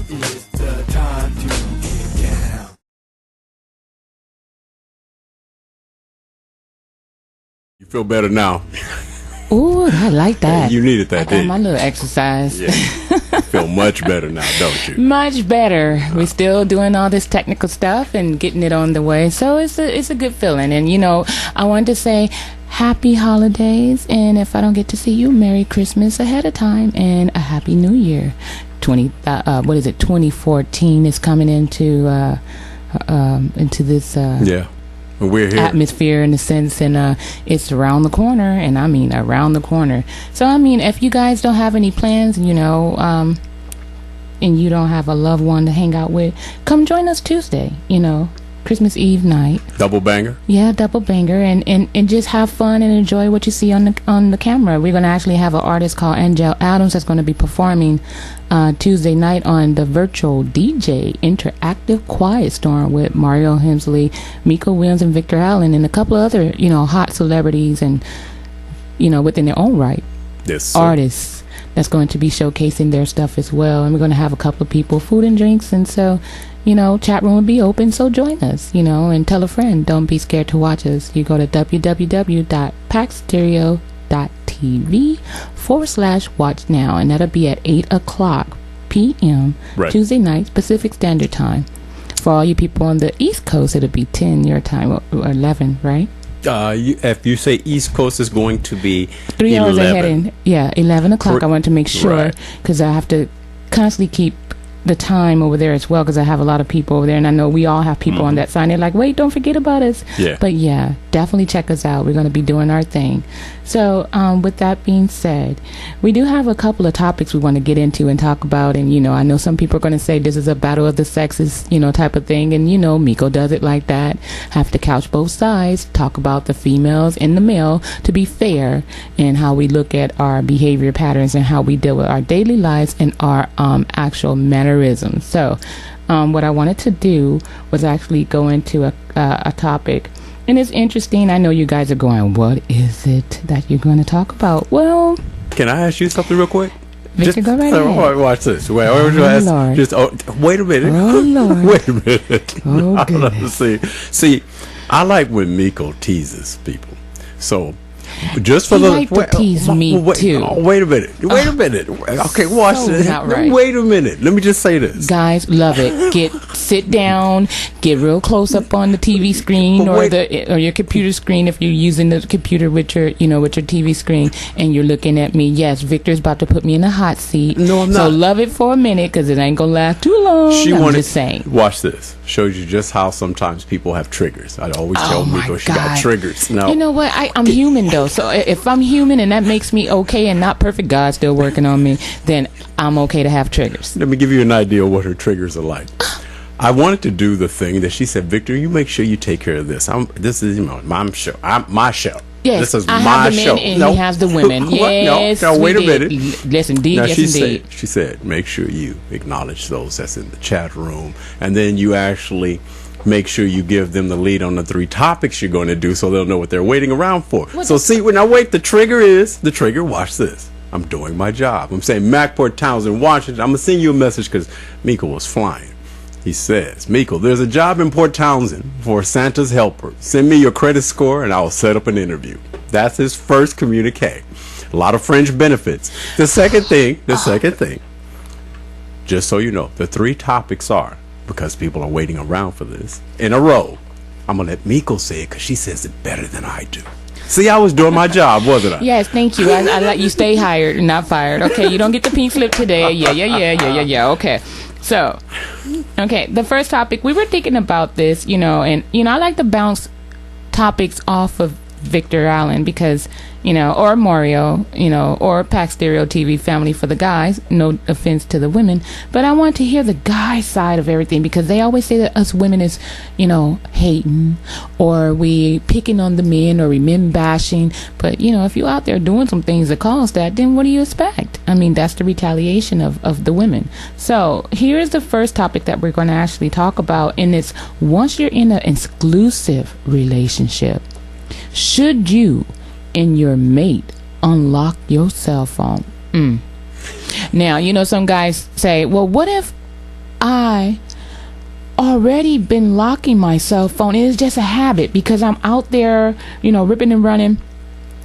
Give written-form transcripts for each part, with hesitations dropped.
It's the time to get down. You feel better now. Ooh, I like that. You needed that, I got didn't my you? little exercise. Yeah. You feel much better now, don't you? Much better. We're still doing all this technical stuff and getting it on the way. So it's a good feeling. And, you know, I wanted to say happy holidays. And if I don't get to see you, Merry Christmas ahead of time and a Happy New Year. 2014 is coming into this Yeah. We're here. atmosphere in a sense, and it's around the corner, and I mean around the corner. So I mean, if you guys don't have any plans, you know, and you don't have a loved one to hang out with, come join us Tuesday, you know, Christmas Eve night. Double banger. Yeah, double banger, and just have fun and enjoy what you see on the camera. We're going to actually have an artist called Angel Adams that's going to be performing Tuesday night on the virtual DJ interactive Quiet Storm with Mario Hemsley, Meko Williams, and Victor Allen, and a couple of other, you know, hot celebrities and, you know, within their own right, Yes. artists that's going to be showcasing their stuff as well. And we're going to have a couple of people, food and drinks, and so, you know, chat room will be open, so join us, you know, and tell a friend. Don't be scared to watch us. You go to www.packstereo.tv/watch now, and that'll be at 8:00 p.m. Right. Tuesday night, Pacific Standard Time. For all you people on the East Coast, it'll be 10 your time, or 11, right? If you say East Coast is going to be 3 hours 11. ahead. In, yeah, 11 o'clock. I want to make sure, Right. because I have to constantly keep the time over there as well, because I have a lot of people over there, and I know we all have people on that side. They're like, wait, don't forget about us. Yeah. But yeah, definitely check us out. We're going to be doing our thing. So with that being said, we do have a couple of topics we want to get into and talk about. And, you know, I know some people are going to say this is a battle of the sexes, you know, type of thing. And, you know, Meko does it like that. Have to couch both sides, talk about the females and the male to be fair, and how we look at our behavior patterns and how we deal with our daily lives and our actual mannerisms. So what I wanted to do was actually go into a topic. And it's interesting. I know you guys are going, what is it that you're going to talk about? Well, Can I ask you something real quick? Victor, go right ahead. Watch this. Wait, Oh, Lord. wait a minute. Oh, Lord. Wait a minute. Oh, I don't know. goodness. See, I like when Meko teases people. So, just for He the like to tease me, too. Wait a minute. Wait a minute. Okay, watch so this. not right. Wait a minute. Let me just say this. Guys, love it. Sit down, get real close up on the TV screen But or your computer screen if you're using the computer with your TV screen, and you're looking at me. Yes, Victor's about to put me in a hot seat. No, I'm So not. love it for a minute, because it ain't gonna last too long. I'm just saying. Watch this. Shows you just how sometimes people have triggers. I always tell Oh, my Meko she got God. triggers. Now, You know what? I'm human, though. So if I'm human and that makes me okay and not perfect, God's still working on me, then I'm okay to have triggers. let me give you an idea of what her triggers are like. I wanted to do the thing that she said, Victor, you make sure you take care of this. This is, you know, my show. My show. Yes, This is I my have the men show. and No. he has the women. What? Yes, No, wait we a did. minute. Yes, indeed. Now, Yes, indeed. she said, make sure you acknowledge those that's in the chat room, and then you actually make sure you give them the lead on the 3 topics you're going to do, so they'll know what they're waiting around for. So see, when I wait, the trigger, watch this. I'm doing my job. I'm saying, Macport, Townsend, Washington, I'm going to send you a message because Meko was flying. He says, Meko, there's a job in Port Townsend for Santa's helper. Send me your credit score and I'll set up an interview. That's his first communique. A lot of fringe benefits. The second thing, just so you know, the 3 topics are, because people are waiting around for this, in a row. I'm going to let Meko say it because she says it better than I do. See, I was doing my job, wasn't I? Yes, thank you. I like you stay hired and not fired. Okay, you don't get the pink slip today. Yeah. Okay. So, okay, the first topic, we were thinking about this, you know, and, you know, I like to bounce topics off of Victor Allen because, you know, or Mario, you know, or Pack Stereo TV family for the guys. No offense to the women, but I want to hear the guy side of everything because they always say that us women is, you know, hating or we picking on the men or we men bashing. But, you know, if you out there doing some things that cause that, then what do you expect? I mean, that's the retaliation of the women. So here's the first topic that we're going to actually talk about. And it's once you're in an exclusive relationship, should you and your mate unlock your cell phone? Now, you know, some guys say, well, what if I already been locking my cell phone. It is just a habit because I'm out there, ripping and running,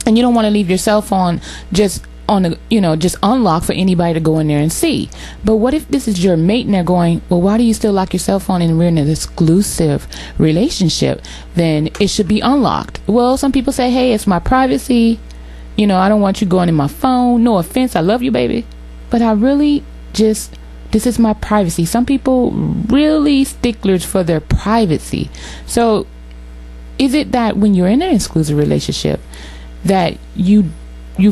and you don't want to leave your cell phone just on the, just unlocked for anybody to go in there and see. But what if this is your mate and they're going, well, why do you still lock your cell phone and we're in an exclusive relationship? Then it should be unlocked. Well, some people say, hey, it's my privacy. I don't want you going in my phone. No offense, I love you, baby, but I really just, this is my privacy. Some people really sticklers for their privacy. So is it that when you're in an exclusive relationship that you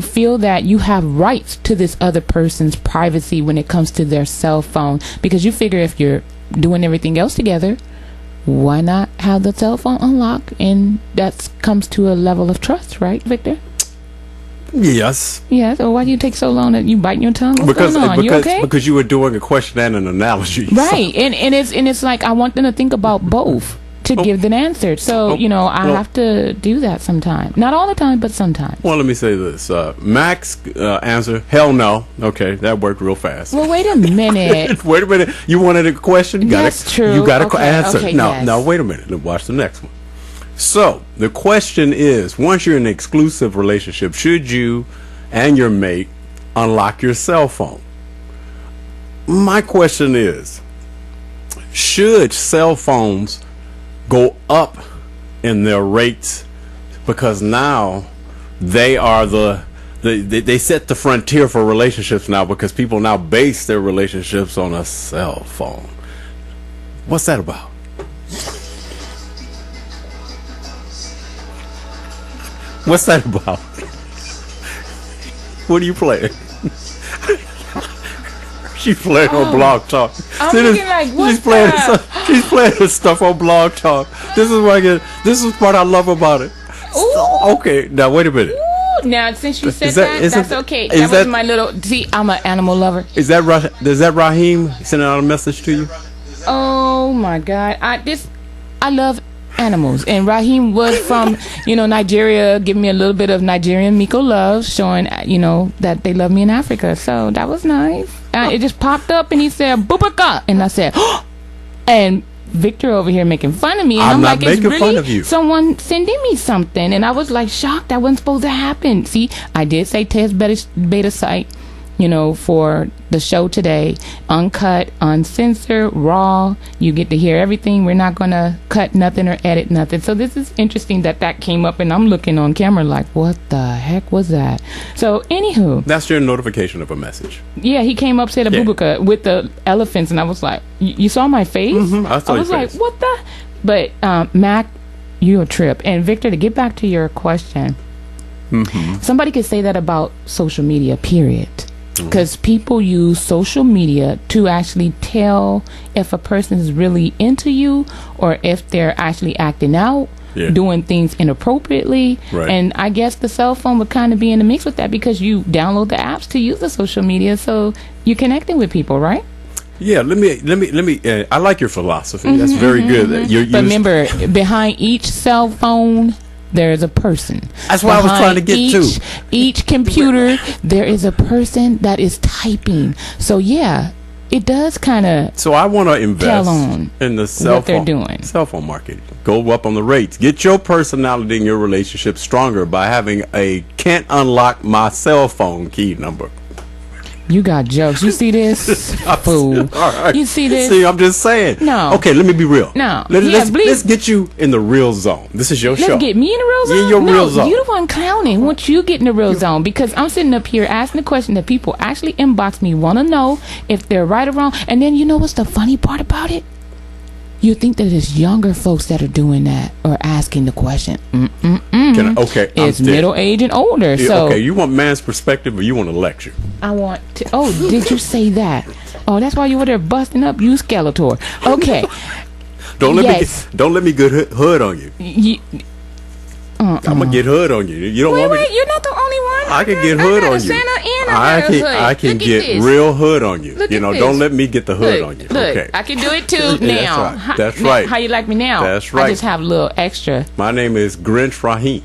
feel that you have rights to this other person's privacy when it comes to their cell phone? Because you figure if you're doing everything else together, why not have the cell phone unlocked? And that comes to a level of trust, right, Victor? Yes. Yeah. So why do you take so long that you biting your tongue? What's going on? You okay? Because you were doing a question and an analogy. Right. So. And it's like I want them to think about both to give the answer. So, I have to do that sometime. Not all the time, but sometimes. Well, let me say this. Mac's answer, hell no. Okay, that worked real fast. Well, wait a minute. Wait a minute. You wanted a question? That's true. You got to answer. Okay, no, yes. no, wait a minute. Let's watch the next one. So, the question is, once you're in an exclusive relationship, should you and your mate unlock your cell phone? My question is, should cell phones go up in their rates because now they are they set the frontier for relationships now, because people now base their relationships on a cell phone? What's that about? What's that about? What are you playing? She's playing on Blog Talk. I'm thinking like, what's that? She's playing this stuff on Blog Talk. This is what I love about it. Ooh. Okay, now wait a minute. Ooh. Now, since you said that's okay. That was my little. See, I'm an animal lover. Is that Raheem sending out a message to you? Oh my God! I love animals, and Raheem was from Nigeria, giving me a little bit of Nigerian Meko love, showing that they love me in Africa. So that was nice. It just popped up, and he said "Bubaka," and I said, oh! And Victor over here making fun of me, and I'm not like, it's making fun of really you. Someone sending me something, and I was like shocked. That wasn't supposed to happen. See, I did say test beta site, for the show today, uncut, uncensored, raw. You get to hear everything. We're not going to cut nothing or edit nothing. So this is interesting that came up, and I'm looking on camera like, what the heck was that? So anywho, that's your notification of a message. Yeah, he came up, said a bubuka with the elephants, and I was like, you saw my face? Mm-hmm. I was like, what the? But Mac, you a trip. And Victor, to get back to your question, somebody could say that about social media, period. Because people use social media to actually tell if a person is really into you or if they're actually acting out, doing things inappropriately. Right. And I guess the cell phone would kind of be in the mix with that, because you download the apps to use the social media, so you're connecting with people, right? Yeah, let me. I like your philosophy. That's very good. But remember, behind each cell phone, there is a person. That's what I was trying to get to. Each computer, there is a person that is typing. So yeah, it does kind of. So I want to invest in the cell phone market. Go up on the rates. Get your personality and your relationship stronger by having a can't unlock my cell phone key number. You got jokes. You see this? Fool. All right. You see this? See, I'm just saying. No. Okay, let me be real. No. Let's get you in the real zone. This is your show. Let's get me in the real zone? Yeah, your real zone. You the one clowning. Once you get in the real zone, because I'm sitting up here asking the question that people actually inbox me, want to know if they're right or wrong. And then you know what's the funny part about it? You think that it's younger folks that are doing that or asking the question. It's middle age and older. So okay, you want man's perspective, or you want a lecture? I want to. Oh, did you say that? Oh, that's why you were there busting up, you Skeletor. Okay. Don't let me get hood on you. I'm gonna get hood on you. You don't want me. Wait, you're not the only one. I can get hood on you. I can get real hood on you. Don't let me get the hood on you. Okay. I can do it too now. That's right. How you like me now? That's right. I just have a little extra. My name is Grinch Raheem.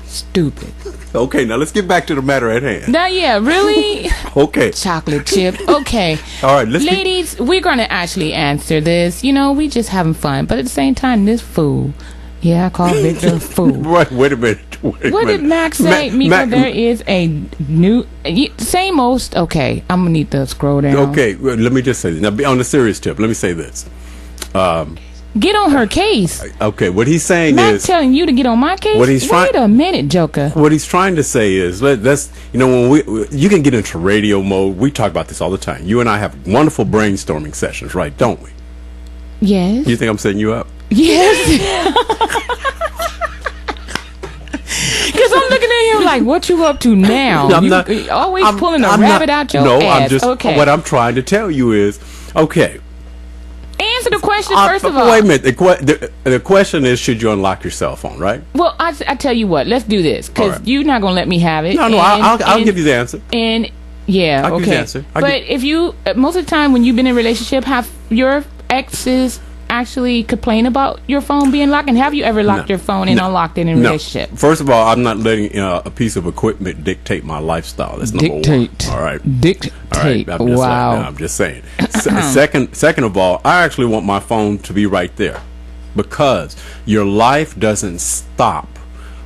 Stupid. Okay, now let's get back to the matter at hand. Now, yeah, really? Okay. Chocolate chip. Okay. All right, ladies, we're going to actually answer this. You know, we just having fun. But at the same time, this fool. Yeah, I call Victor a fool. Right, wait a minute. What did Max say? Meko, there is a new... Same old... Okay, I'm going to need to scroll down. Okay, well, let me just say this. Now, on the serious tip, let me say this. Get on her case. Okay, what he's saying Max is... telling you to get on my case? Wait a minute, Joker. What he's trying to say is, let's, you know, when you can get into radio mode. We talk about this all the time. You and I have wonderful brainstorming sessions, right? Don't we? Yes. You think I'm setting you up? Yes. Because I'm looking at him like, what you up to now? You always pulling a rabbit out your ass. I'm just, okay. What I'm trying to tell you is, okay. Answer the question first of all. Wait a minute. The question is, should you unlock your cell phone, right? Well, I tell you what. Let's do this because you're not going to let me have it. No, I'll give you the answer. And yeah, I'll give you the answer. But if you, most of the time when you've been in a relationship, have your exes actually complain about your phone being locked? And have you ever locked your phone and unlocked it in a relationship? First of all, I'm not letting a piece of equipment dictate my lifestyle. That's number one. All right. Dictate. All right. I'm just saying. Second of all, I actually want my phone to be right there because your life doesn't stop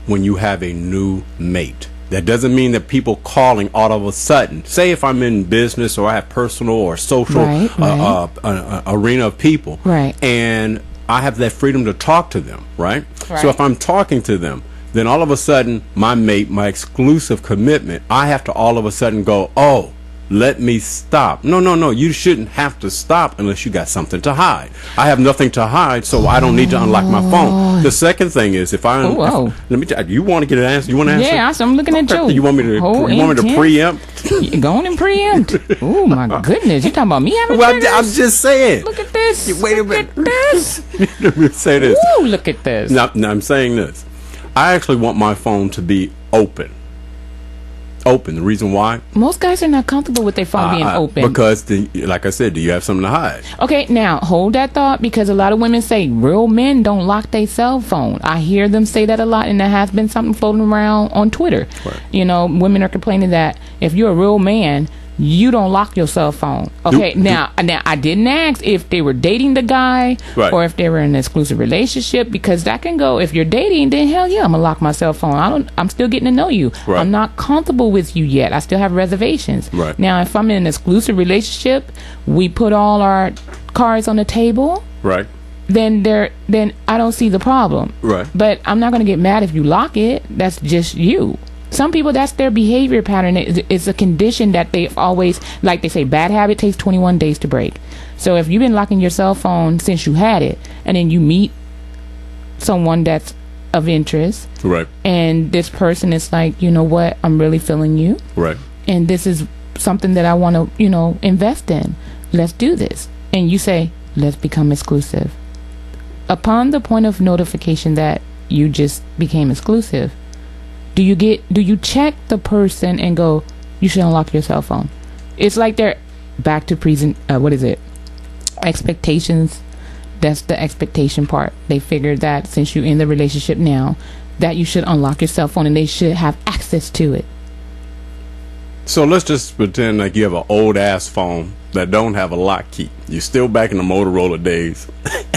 when you have a new mate. That doesn't mean that people calling all of a sudden. Say if I'm in business or I have personal or social arena of people, and I have that freedom to talk to them, right? So if I'm talking to them, then all of a sudden my mate, my exclusive commitment, I have to all of a sudden go, oh, let me stop. No, you shouldn't have to stop unless you got something to hide. I have nothing to hide, so I don't need to unlock my phone. The second thing is, if let me tell you, want to get an answer? You want to answer? Yeah, I'm looking at you. You want me to preempt? Go on and preempt. Oh my goodness, you talking about me having triggers? I'm just saying. Look at this. Wait a minute. Look at this. Let me say this. Ooh, look at this. Now I'm saying this. I actually want my phone to be open. The reason why? Most guys are not comfortable with their phone being open. Because, like I said, do you have something to hide? Okay, now, hold that thought because a lot of women say real men don't lock their cell phone. I hear them say that a lot, and there has been something floating around on Twitter. Right. You know, women are complaining that if you're a real man, you don't lock your cell phone. Okay, now I didn't ask if they were dating the guy or if they were in an exclusive relationship because that can go. If you're dating, then hell yeah, I'm gonna lock my cell phone. I'm still getting to know you. Right. I'm not comfortable with you yet. I still have reservations. Right. Now, if I'm in an exclusive relationship, we put all our cards on the table. Right. Then I don't see the problem. Right. But I'm not gonna get mad if you lock it. That's just you. Some people, that's their behavior pattern. It's a condition that they've always, like they say, bad habit takes 21 days to break. So if you've been locking your cell phone since you had it, and then you meet someone that's of interest, right? And this person is like, you know what, I'm really feeling you, right? And this is something that I want to, invest in. Let's do this. And you say, let's become exclusive. Upon the point of notification that you just became exclusive, do you check the person and go, you should unlock your cell phone? It's like they're back to expectations. That's the expectation part. They figure that since you're in the relationship now, that you should unlock your cell phone and they should have access to it. So let's just pretend like you have an old ass phone that don't have a lock key. You're still back in the Motorola days.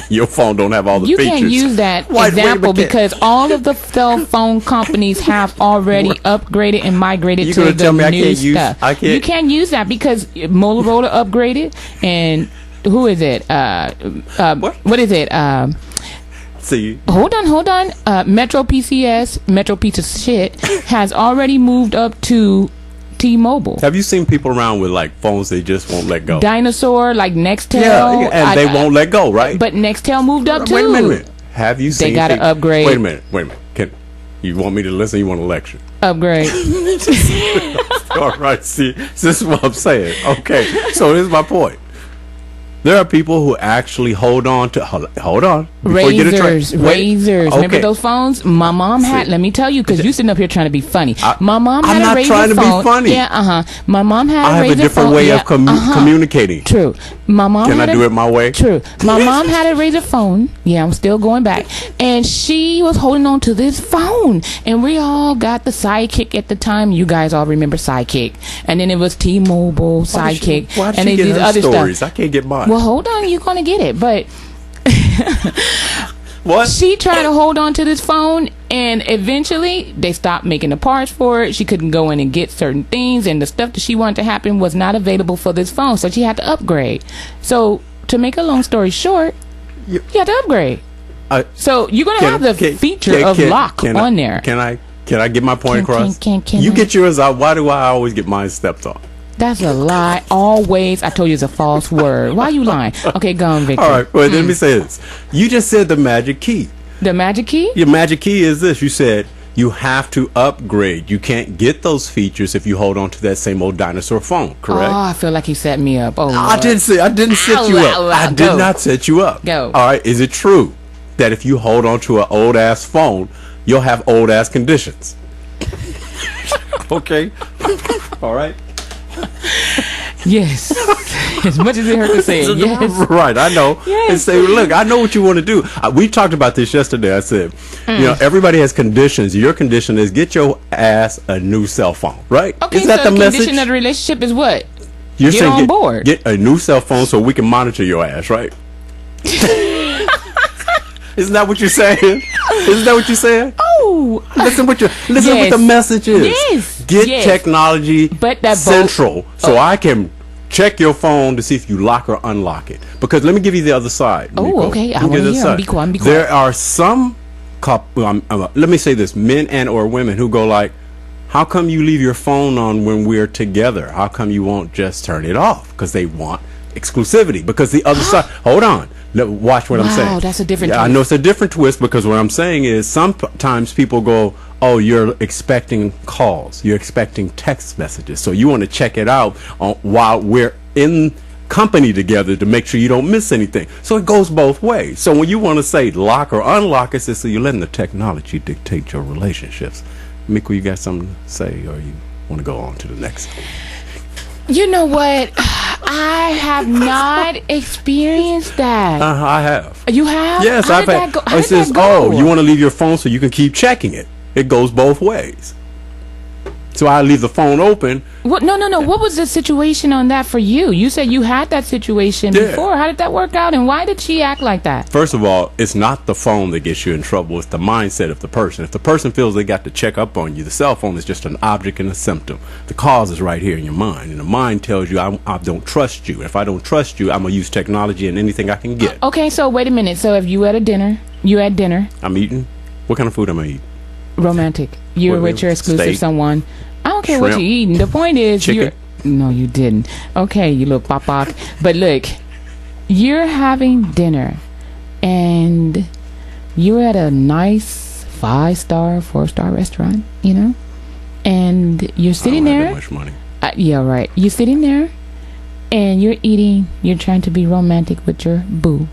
Your phone don't have all the features. You can't use that example because all of the cell phone companies have already upgraded and migrated to the new stuff. You can't use that because Motorola upgraded and who is it? What is it? See. Hold on. Metro PCS, Metro Piece of Shit, has already moved up to T-Mobile. Have you seen people around with like phones they just won't let go? Dinosaur, like Nextel. Yeah, and they won't let go, right? But Nextel moved up too. Wait a minute. Have you seen? They got to upgrade. Wait a minute. You want me to listen? You want to lecture? Upgrade. All right. See, this is what I'm saying. Okay. So here's my point. There are people who actually hold on. before you get a tray. Razors. Remember Okay. those phones? My mom had. See. Let me tell you, because you sitting up here trying to be funny. My mom I'm had not a razor trying to be phone. funny. Yeah, My mom had I a have razor a different phone. way Yeah, of communicating. True. My mom Can had I do it my way? True. My mom had a razor phone. Yeah, I'm still going back. And she was holding on to this phone. And we all got the Sidekick at the time. You guys all remember Sidekick. And then it was T-Mobile, Sidekick. Why did and she then get these her other stories? stuff. I can't get mine. Well, hold on. You're going to get it. But What? she tried to hold on to this phone, and eventually they stopped making the parts for it. She couldn't go in and get certain things, and the stuff that she wanted to happen was not available for this phone, so she had to upgrade. So to make a long story short, you had to upgrade. So you're gonna have the feature of lock on there. Can I get my point across? Can You I? get yours out. Why do I always get mine stepped on? That's a lie. Always, I told you it's a false word. Why are you lying? Okay, go on, Victor. All right, well, let me say this. You just said the magic key. The magic key? Your magic key is this. You said you have to upgrade. You can't get those features if you hold on to that same old dinosaur phone, correct? Oh, I feel like he set me up. Oh, I Lord. didn't set you up. I did not set you up. Go. All right, is it true that if you hold on to an old ass phone, you'll have old ass conditions? Okay. All right. Yes. As much as it hurt to say it, yes. Right, I know. Yes. And say, look, I know what you want to do. We talked about this yesterday. I said, you know, everybody has conditions. Your condition is get your ass a new cell phone, right? Okay, Isn't that so the the message? condition of the relationship is what? You're get saying on board. Get a new cell phone so we can monitor your ass, right? Isn't that what you're saying? Isn't that what you're saying? Oh, Listen what what Yes. the message is. Yes. Get Yes. technology But that central so I can check your phone to see if you lock or unlock it. Because let me give you the other side. Oh, Meko. okay. I Let me give wanna you the hear. side. Be quiet, be quiet. There are some let me say this, men and or women who go like, how come you leave your phone on when we're together? How come you won't just turn it off? Because they want exclusivity. Because the other side, hold on, watch what I'm saying. Wow, that's a different I twist. know it's a different twist, because what I'm saying is sometimes people go, oh, you're expecting calls, you're expecting text messages, so you want to check it out while we're in company together to make sure you don't miss anything. So it goes both ways. So when you want to say lock or unlock, it's so you're letting the technology dictate your relationships. Meko, you got something to say, or you want to go on to the next? you know what? I have not experienced that. I have. You have? Yes, How I've did had. that go? How It did that says, go? oh, you want to leave your phone so you can keep checking it. It goes both ways. So I leave the phone open. What? No. What was the situation on that for you? You said you had that situation Yeah. before. How did that work out? And why did she act like that? First of all, it's not the phone that gets you in trouble. It's the mindset of the person. If the person feels they got to check up on you, the cell phone is just an object and a symptom. The cause is right here in your mind. And the mind tells you, I don't trust you. If I don't trust you, I'm going to use technology and anything I can get. Okay, so wait a minute. So if you had dinner, I'm eating. What kind of food am I eating? romantic. You were What, with your exclusive steak? someone. I don't care what Shrimp? you're eating. The point is, Chicken? No, you didn't. Okay, you little pop. But look, you're having dinner, and you're at a nice 5-star, 4-star restaurant, you know, and you're sitting I don't have there. that much money. Yeah, right. You're sitting there, and you're eating. You're trying to be romantic with your boo.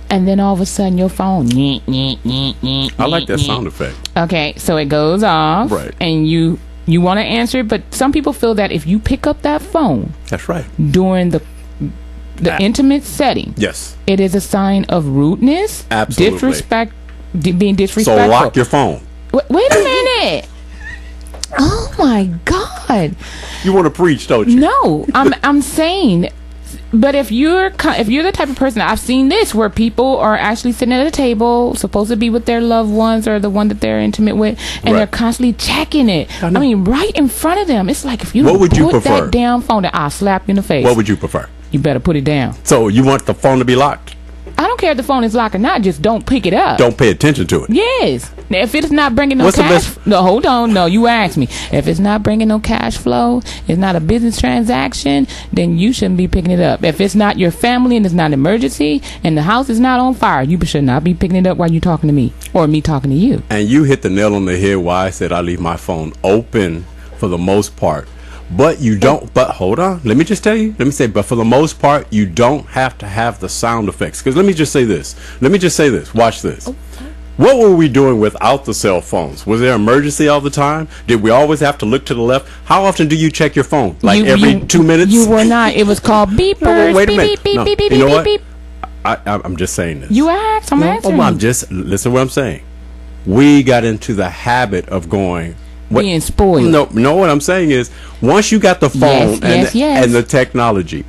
And then all of a sudden your phone I like that sound effect. Okay, so it goes off, Right. and you want to answer it, but some people feel that if you pick up that phone That's right. during the intimate setting, Yes. it is a sign of rudeness, Absolutely. being So disrespectful. lock your phone. Wait a minute. Oh my God. You want to preach, don't you? No, I'm saying, but if you're the type of person, I've seen this where people are actually sitting at a table, supposed to be with their loved ones or the one that they're intimate with, and Right. they're constantly checking it. I know. mean, right in front of them. It's like if you What would you put prefer? that damn phone, I'll slap you in the face. What would you prefer? You better put it down. So you want the phone to be locked? I don't care if the phone is locked or not. Just don't pick it up. Don't pay attention to it. Yes. Now, if it's not bringing no What's the cash, best- no, hold on. No, you asked me. If it's not bringing no cash flow, it's not a business transaction, then you shouldn't be picking it up. If it's not your family and it's not an emergency and the house is not on fire, you should not be picking it up while you're talking to me or me talking to you. And you hit the nail on the head why I said I leave my phone open for the most part. But you don't. But hold on. Let me just tell you. Let me say. But for the most part, you don't have to have the sound effects. Because let me just say this. Watch this. What were we doing without the cell phones? Was there emergency all the time? Did we always have to look to the left? How often do you check your phone? Like every 2 minutes? You were not. It was called beepers. No, wait a minute. Beep, No, beep, beep, you know beep, what? beep. I'm just saying this. You asked. I'm answering. I'm just listen to what I'm saying. We got into the habit of going. Being spoiled. No, what I'm saying is once you got the phone and the technology,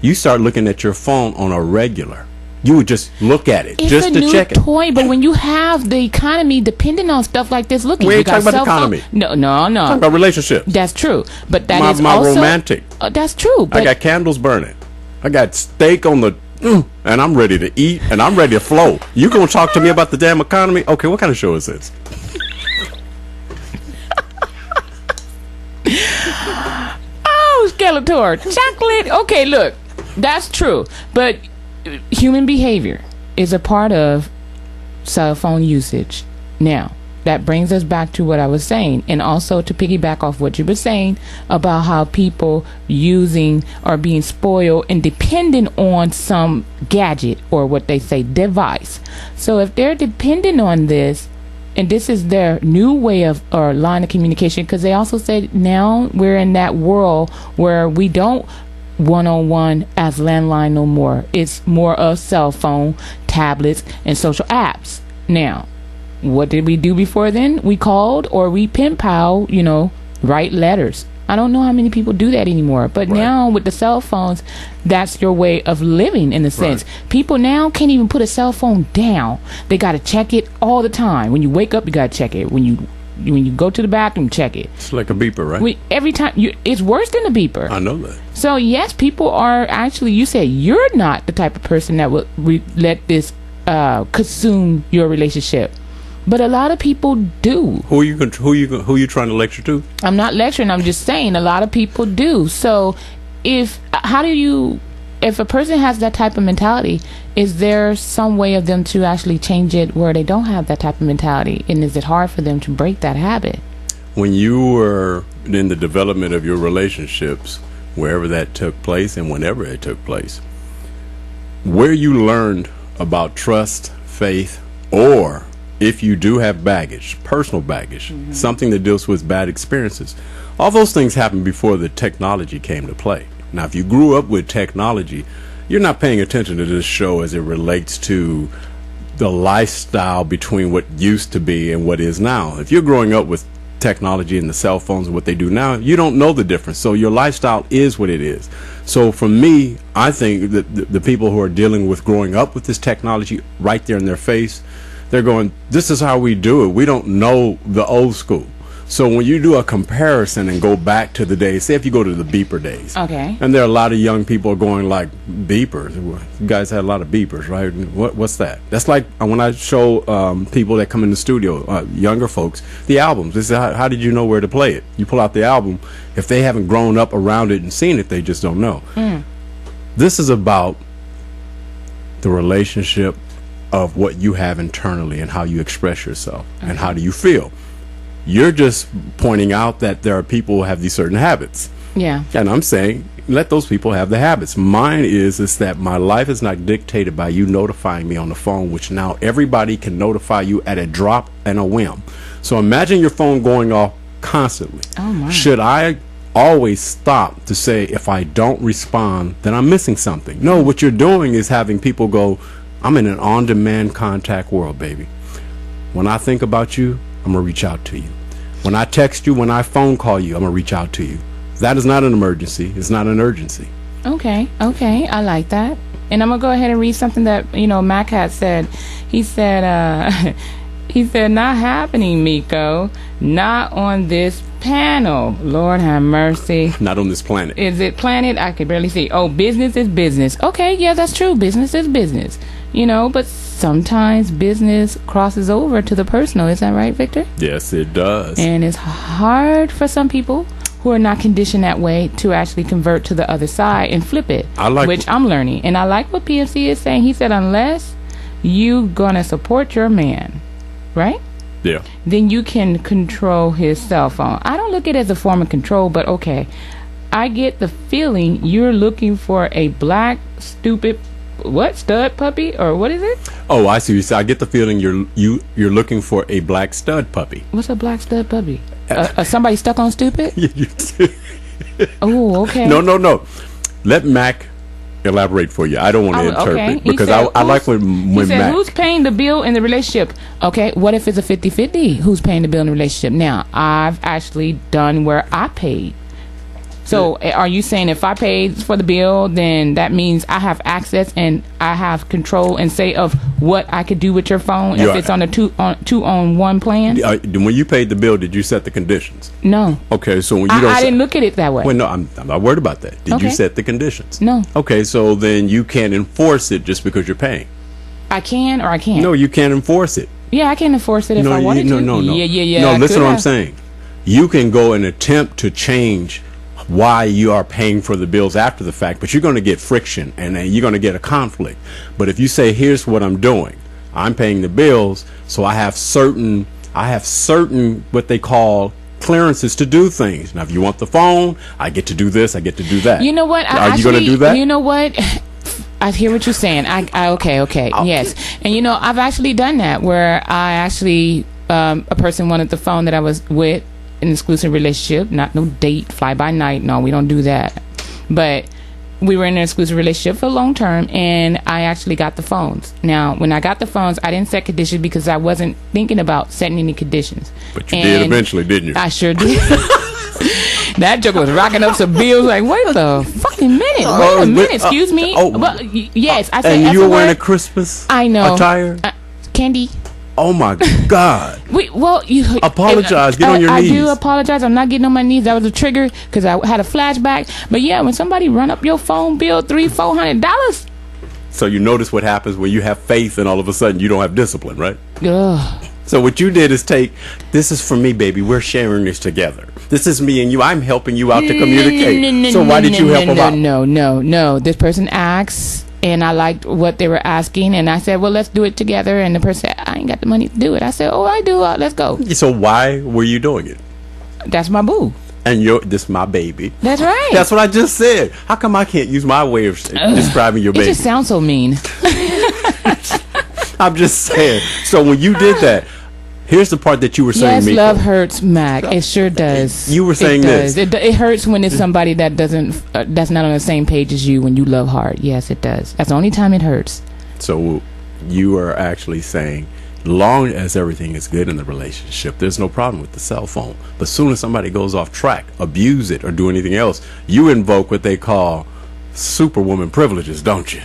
you start looking at your phone on a regular. You would just look at it It's just a to new check it. toy, but when you have the economy depending on stuff like this, look, We you ain't got talking about the cell phone- economy. No. Talking about relationships. That's true, but that is my also romantic. That's true. But I got candles burning. I got steak on the, and I'm ready to eat and I'm ready to flow. You gonna talk to me about the damn economy? Okay, what kind of show is this? oh, Skeletor, chocolate. Okay, look, that's true, but human behavior is a part of cell phone usage. Now, that brings us back to what I was saying, and also to piggyback off what you were saying about how people using or being spoiled and dependent on some gadget or what they say device. So if they're dependent on this, and this is their new way of or line of communication, because they also said now we're in that world where we don't one-on-one as landline no more. It's more of cell phone, tablets, and social apps. Now, what did we do before then? We called or we pen pal, write letters. I don't know how many people do that anymore. But now with the cell phones, that's your way of living in a sense. People now can't even put a cell phone down. They got to check it all the time. When you wake up, you got to check it. When you go to the bathroom, check it. It's like a beeper, right? Every time it's worse than a beeper. I know that. So yes, people are actually. You said you're not the type of person that would let this consume your relationship, but a lot of people do. Who you trying to lecture to? I'm not lecturing. I'm just saying a lot of people do. So if a person has that type of mentality, is there some way of them to actually change it where they don't have that type of mentality? And is it hard for them to break that habit? When you were in the development of your relationships, wherever that took place and whenever it took place, where you learned about trust, faith, or if you do have baggage, personal baggage, something that deals with bad experiences, all those things happened before the technology came to play. Now, if you grew up with technology, you're not paying attention to this show as it relates to the lifestyle between what used to be and what is now. If you're growing up with technology and the cell phones and what they do now, you don't know the difference. So your lifestyle is what it is. So for me, I think that the people who are dealing with growing up with this technology right there in their face, they're going, this is how we do it. We don't know the old school. So when you do a comparison and go back to the days, say if you go to the beeper days, okay, and there are a lot of young people going like, beepers. You guys had a lot of beepers, right? What's that? That's like when I show people that come in the studio, younger folks, the albums. This is how did you know where to play it? You pull out the album. If they haven't grown up around it and seen it, they just don't know. This is about the relationship of what you have internally and how you express yourself and how do you feel. You're just pointing out that there are people who have these certain habits. Yeah. And I'm saying, let those people have the habits. Mine is that my life is not dictated by you notifying me on the phone, which now everybody can notify you at a drop and a whim. So imagine your phone going off constantly. Oh my. Should I always stop to say, if I don't respond, then I'm missing something? No, what you're doing is having people go, I'm in an on-demand contact world, baby. When I think about you, I'm going to reach out to you. When I text you, when I phone call you, I'm going to reach out to you. That is not an emergency. It's not an urgency. Okay. I like that. And I'm going to go ahead and read something that, Mac had said. He said, not happening, Meko. Not on this panel. Lord have mercy. Not on this planet. Is it planet? I could barely see. Oh, business is business. Okay, yeah, that's true. Business is business. But sometimes business crosses over to the personal. Is that right, Victor? Yes, it does. And it's hard for some people who are not conditioned that way to actually convert to the other side and flip it, which I'm learning. And I like what PFC is saying. He said, unless you gonna support your man, right? Yeah. then you can control his cell phone. I don't look at it as a form of control, but okay. I get the feeling you're looking for a black, stupid, stud puppy, or what is it? Oh, I see. So I get the feeling you're looking for a black stud puppy. What's a black stud puppy? Somebody stuck on stupid? Oh, okay. No. Let Mac elaborate for you. I don't want to interpret okay. because said, I like when he said, Mac. who's paying the bill in the relationship? Okay, what if it's a 50-50? Who's paying the bill in the relationship? Now, I've actually done where I paid. So are you saying if I paid for the bill, then that means I have access and I have control and say of what I could do with your phone if it's on a two on one plan? When you paid the bill, did you set the conditions? No. Okay, so when you don't, I didn't look at it that way. Well, no, I'm not worried about that. Did you set the conditions? No. Okay, so then you can't enforce it just because you're paying. I can or I can't. No, you can't enforce it. Yeah, I can enforce it if I wanted to. No. Yeah. No, listen to what I'm saying. You can go and attempt to change why you are paying for the bills after the fact, but you're going to get friction and you're going to get a conflict. But if you say, here's what I'm doing, I'm paying the bills, so I have certain what they call clearances to do things. Now if you want the phone, I get to do this, I get to do that. You know what? Are you going to do that? You know what? I hear what you're saying. Okay. Yes. And I've actually done that where I actually a person wanted the phone that I was with, an exclusive relationship, not no date, fly by night. No, we don't do that. But we were in an exclusive relationship for long term, and I actually got the phones. Now, when I got the phones, I didn't set conditions because I wasn't thinking about setting any conditions. But you did eventually, didn't you? I sure did. That joke was rocking up some bills. Like, wait a fucking minute. Wait a minute. Excuse me. Well, yes, I said. And you were wearing a Christmas attire? Candy. Oh my God! You apologize. Get on your knees. I do apologize. I'm not getting on my knees. That was a trigger because I had a flashback. But yeah, when somebody run up your phone bill $300-$400. So you notice what happens when you have faith and all of a sudden you don't have discipline, right? Ugh. So what you did is this is for me, baby. We're sharing this together. This is me and you. I'm helping you out to communicate. So why did you help them out? No. This person asks. And I liked what they were asking, and I said, well, let's do it together. And the person said, I ain't got the money to do it. I said, oh, I do. Let's go. So why were you doing it? That's my boo. And this my baby. That's right. That's what I just said. How come I can't use my way of describing your baby? It just sounds so mean. I'm just saying. So when you did that, here's the part that you were saying, yes, Meko. love hurts, Mac. It sure does. You were saying this. It hurts when it's somebody that that's not on the same page as you when you love hard. Yes, it does. That's the only time it hurts. So you are actually saying, long as everything is good in the relationship, there's no problem with the cell phone. But as soon as somebody goes off track, abuse it, or do anything else, you invoke what they call superwoman privileges, don't you?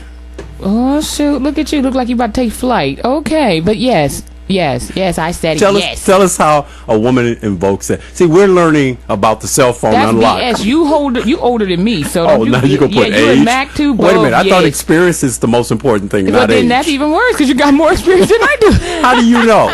Oh, shoot. Look at you. Look like you about to take flight. Okay. But yes, I said yes. Tell us how a woman invokes it. See, we're learning about the cell phone unlock. That's BS. You older than me, so now you gonna put age? You and Mac too. Wait a minute. I thought experience is the most important thing, not then age. That's even worse because you got more experience than I do. How do you know?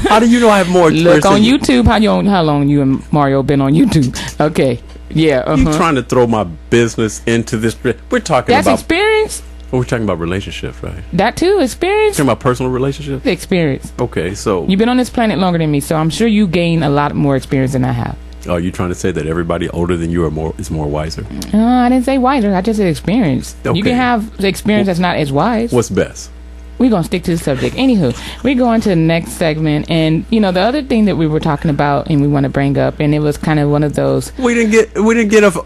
How do you know I have more experience? Look on YouTube. How long you and Mario been on YouTube? Okay. Yeah. You trying to throw my business into this? We're talking about experience. We're talking about relationships, right? That too, experience. Talking about personal relationships? Experience. Okay, so you've been on this planet longer than me, so I'm sure you gain a lot more experience than I have. Are you trying to say that everybody older than you is more wiser? I didn't say wiser. I just said experience. Okay. You can have the experience that's not as wise. What's best? We're going to stick to the subject. Anywho, we're going to the next segment. And, the other thing that we were talking about and we want to bring up, and it was kind of one of those. We didn't get a...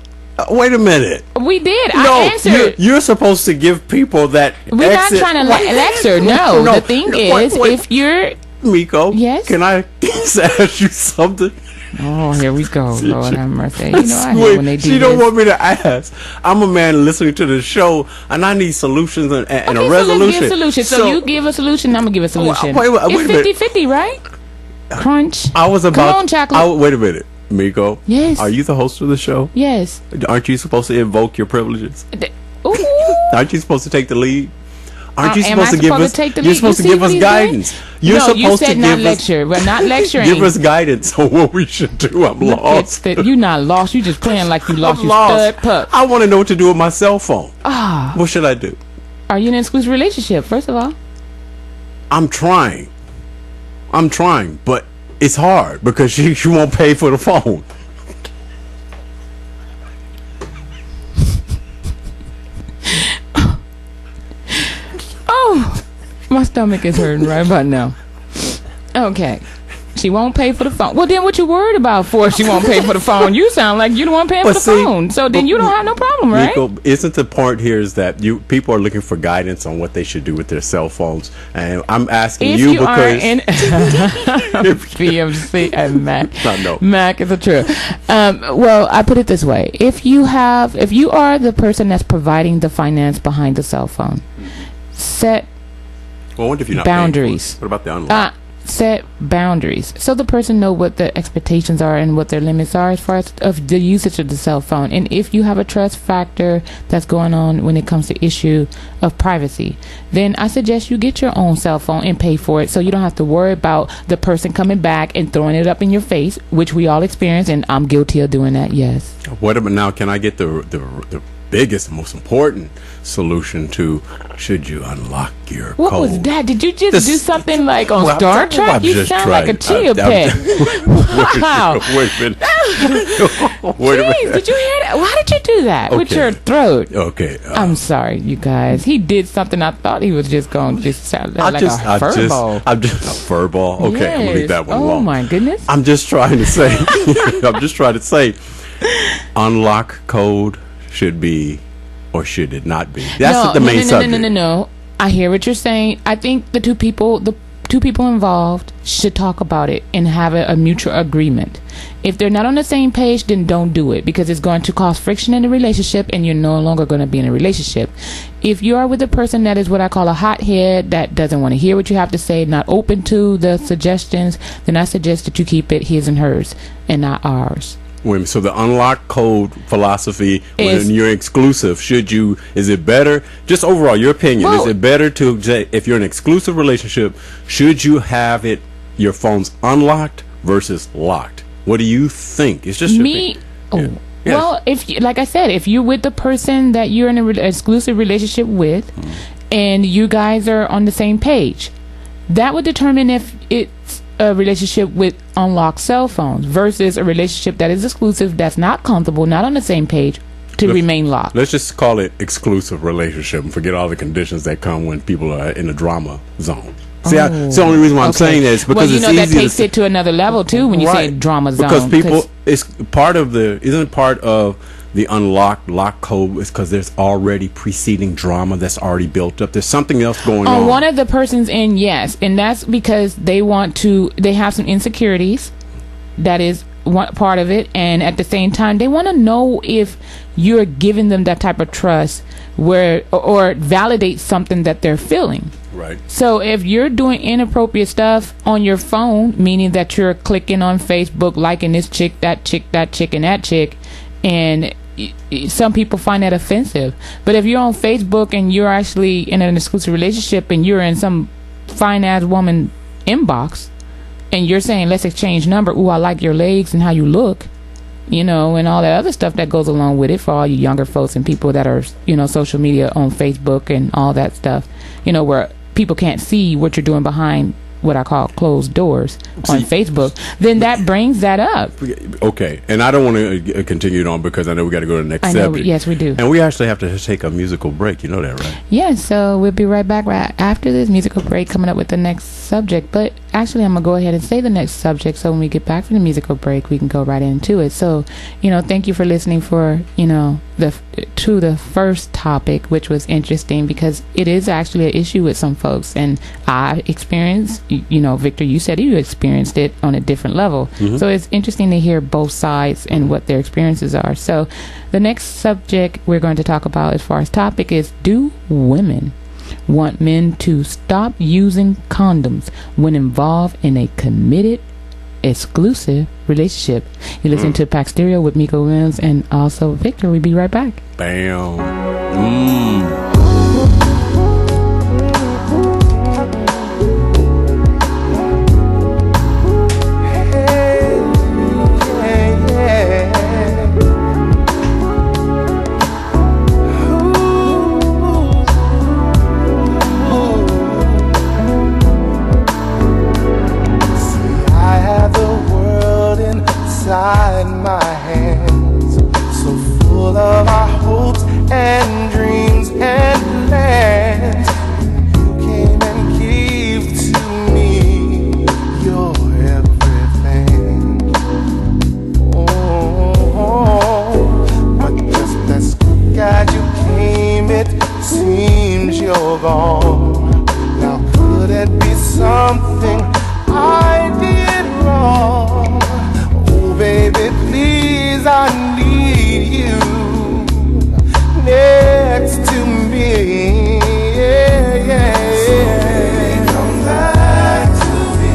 wait a minute. We did. No, I answered. You're supposed to give people that. We're not trying to lecture. No, the thing is, if you're Meko, yes, can I ask you something? Oh, here we go. Lord have mercy. I hate when they do She don't want me to ask. I'm a man listening to the show, and I need solutions and a resolution. So let's give a solution. So you give a solution, I'm gonna give a solution. Wait it's 50-50, right? Crunch. I was about. Come on, chocolate. Wait a minute. Meko, yes. Are you the host of the show? Yes. Aren't you supposed to invoke your privileges? Aren't you supposed to take the lead? Aren't you supposed to give us? You're supposed to give us guidance. You're supposed to give us lecture. We're not lecturing. Give us guidance on what we should do. I'm lost. You're not lost. You're just playing like you lost. You stud pup. I want to know what to do with my cell phone. What should I do? Are you in an exclusive relationship? First of all, I'm trying. I'm trying, but it's hard because she won't pay for the phone. Oh, my stomach is hurting right about now. Okay. She won't pay for the phone. Well, then what you worried about for if she won't pay for the phone? You sound like you the one paying for the phone. So then you don't have no problem, right? Meko, isn't the point here is that people are looking for guidance on what they should do with their cell phones, and I'm asking if you you because are in BMC and Mac. No. Mac is a true. Well, I put it this way: if you are the person that's providing the finance behind the cell phone, set well, what if you're not boundaries. What about the unlock? Set boundaries so the person know what the expectations are and what their limits are as far as of the usage of the cell phone. And if you have a trust factor that's going on when it comes to issue of privacy, then I suggest you get your own cell phone and pay for it, so you don't have to worry about the person coming back and throwing it up in your face, which we all experience, and I'm guilty of doing that. Yes. What about now? Can I get the biggest, most important solution to should you unlock your what code? Was that? Did you just do something like on Star Trek? You sound like a chia pet. Wow. Wait a minute. Wait a Jeez, minute. did you hear that? Why did you do that with Okay. your throat? Okay. I'm sorry, you guys. He did something I thought he was just going to just sound like a furball. I'm just a furball. Okay, I'm gonna leave that one Oh alone. my goodness. I'm just trying to say. Unlock code should be, or should it not be? That's the main subject. No. I hear what you're saying. I think the two people involved should talk about it and have a mutual agreement. If they're not on the same page, then don't do it, because it's going to cause friction in the relationship and you're no longer going to be in a relationship. If you are with a person that is what I call a hothead, that doesn't want to hear what you have to say, not open to the suggestions, then I suggest that you keep it his and hers and not ours. Wait, so the unlock code philosophy, when you're exclusive, is it better, just overall your opinion, is it better to, if you're in an exclusive relationship, should you have your phone's unlocked versus locked? What do you think? It's just me. Yeah. Well, like I said, if you're with the person that you're in an exclusive relationship with, and you guys are on the same page, that would determine if it's a relationship with unlocked cell phones versus a relationship that is exclusive, that's not comfortable, not on the same page, to remain locked. Let's just call it exclusive relationship and forget all the conditions that come when people are in a drama zone. See, it's the only reason why I'm saying this, because it's easy that takes it to another level too when you say drama zone. Because people, isn't part of the unlocked lock code is because there's already preceding drama that's already built up. There's something else going on. One of the person's in, yes, and that's because they have some insecurities. That is one part of it, and at the same time, they want to know if you're giving them that type of trust or validate something that they're feeling. Right. So if you're doing inappropriate stuff on your phone, meaning that you're clicking on Facebook, liking this chick, that chick, and that chick, and some people find that offensive. But if you're on Facebook and you're actually in an exclusive relationship and you're in some fine ass woman inbox and you're saying, let's exchange number, ooh, I like your legs and how you look, and all that other stuff that goes along with it for all you younger folks and people that are, social media on Facebook and all that stuff, where people can't see what you're doing behind what I call closed doors on Facebook, then that brings that up. Okay, and I don't want to continue it on because I know we got to go to the next subject. Yes, we do. And we actually have to take a musical break. You know that, right? Yes, so we'll be right back right after this musical break, coming up with the next subject. But actually, I'm going to go ahead and say the next subject, so when we get back from the musical break, we can go right into it. So, thank you for listening for, the first topic, which was interesting because it is actually an issue with some folks. And I experienced, Victor, you said you experienced it on a different level. Mm-hmm. So it's interesting to hear both sides and what their experiences are. So the next subject we're going to talk about as far as topic is, do women want men to stop using condoms when involved in a committed exclusive relationship? You listen to Pack Stereo with Meko Williams and also Victor. We'll be right back. Bam. you're gone. Now could it be something I did wrong? Oh baby, please, I need you next to me. Yeah, yeah, yeah. Come back to me.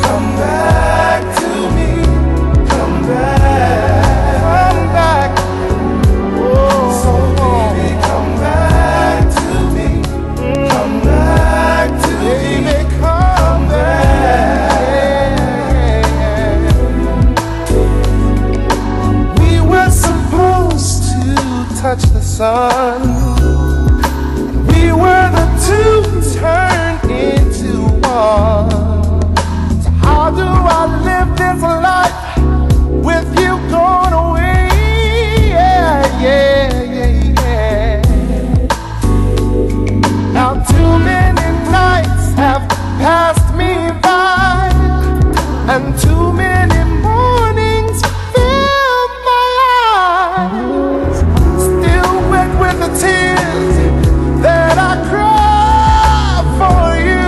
Come back to me. Come back. Come back. Oh, so baby, come back to me. Come back to me. Baby, come back. We were supposed to touch the sun. We were the two turned into one. So how do I live this life with you gone away? Yeah, yeah, yeah, yeah. Now too many nights have passed me by, and too many mornings fill my eyes, still wet with the tears that I cry for you.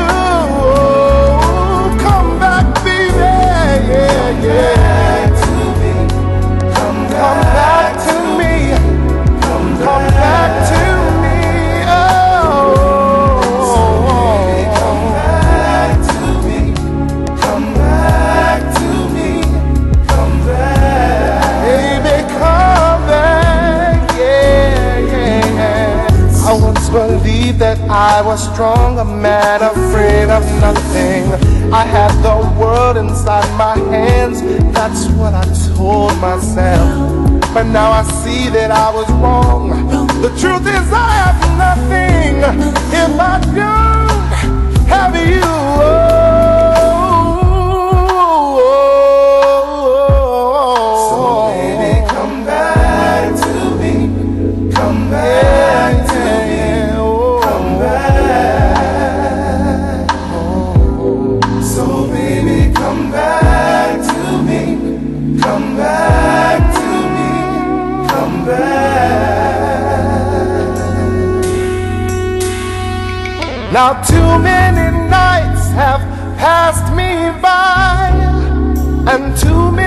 Oh, come back, baby, yeah, yeah. Come back to me. Come back to me. Oh, so baby, come back to me. Come back to me. Come back, baby, come back. Yeah, yeah, yeah. I once believed that I was strong, a man afraid of nothing. I had the world inside my hands, that's what I told myself. But now I see that I was wrong. The truth is I have nothing if I don't have you. So baby, come back to me. Come back to me. Come back. So baby, come back to me. Come back to me. Come back. Now too many nights have passed me by, and too many